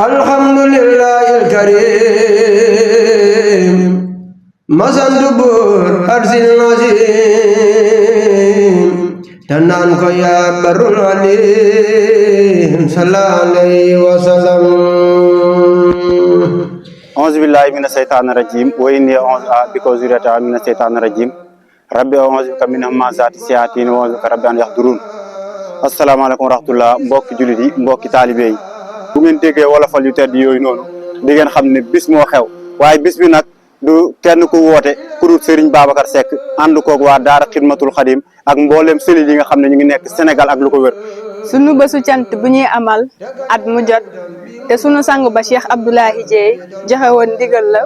alhamdulillahil karim masantu buur arsil nazim tanaan ko yaa barul alim sallallahu alayhi wa sallam. A'uuzu billahi mina shaytaani rajim wa inni a'uuzu bika zurriyataha mina shaytaani rajim rabbi a'uuzu bika min hamazaati sayaatiin wa a'uuzu bika rabbi an yahduruun. Asalaamaaleykum wa rahmatullah mbokki jullit yi mbokki taalibe yi bu ngeen déggee wolofal yu tedd yooyu noonu di ngeen xam ne bis moo xew waaye bis bi nag du kenn ku woote ku dul Serigne Babacar Seck ànd koog waa Daara Xidmatul Xadim ak mboolem cellules yi nga xam ne ñu ngi nekk Sénégal ak lu ko wër. sunu bésu cant bu ñuy amal at mu jot te sunu sang ba Cheikh Abdoulaye Dieye joxe woon ndigal la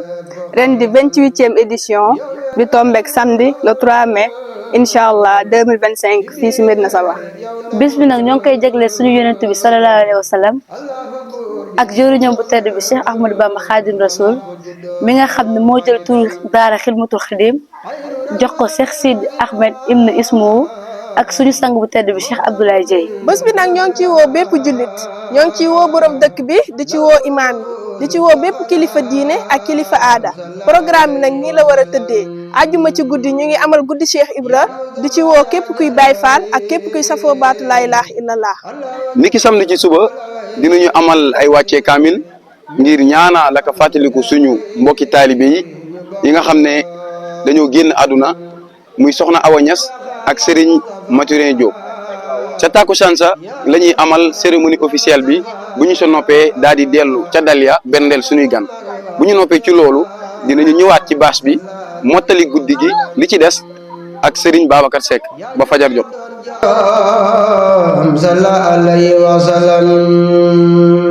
ren di 28e édition di tombeek samedi le 3 mai incha allah 2025 fii si Médina Sabakh. bis bi nag ñoo ngi koy jagleel suñu yonent bi sallallahu alayhi wa sallam ak jëriñam bu tedd bi Cheikh Ahmadou Bamba Khadim Rasoul mi nga xam ne moo jël turu Daara Xidmatul Xadim jox ko Cheikh Sidi Ahmed Ibn Ismou ak suñu sang bu tedd bi Cheikh Abdoulaye Dieye. bés bi nag ñoo ngi ciy woo bépp jullit ñoo ngi ciy woo borom dëkk bi di ci woo imaam yi di ci woo bépp kilifa diine ak kilifa aada programme bi nag nii la war a tëddee àjjuma ci guddi ñu ngi amal guddi Cheikh Ibra di ci woo képp kuy Baay Faal ak képp kuy safoo baatu laa ilaaha illallah. niki samedi ci suba dinañu amal ay wàccee kaamil ngir ñaana la ko fàttaliku suñu mbokki taalibe yi nga xam ne dañoo génn àdduna muy soxna Awa Niass ak Serigne Mathurin Diop. ca takkusaan sa la ñuy amal cérémonie officielle bi bu ñu sa noppee daal di dellu ca Dalia berndeel suñuy gan bu ñu noppee ci loolu dinañu ñëwaat ci bâche bi mottali guddi gi li ci des ak Serigne Babacar Seck ba fajar jot. sallallahu alayhi wa sallam.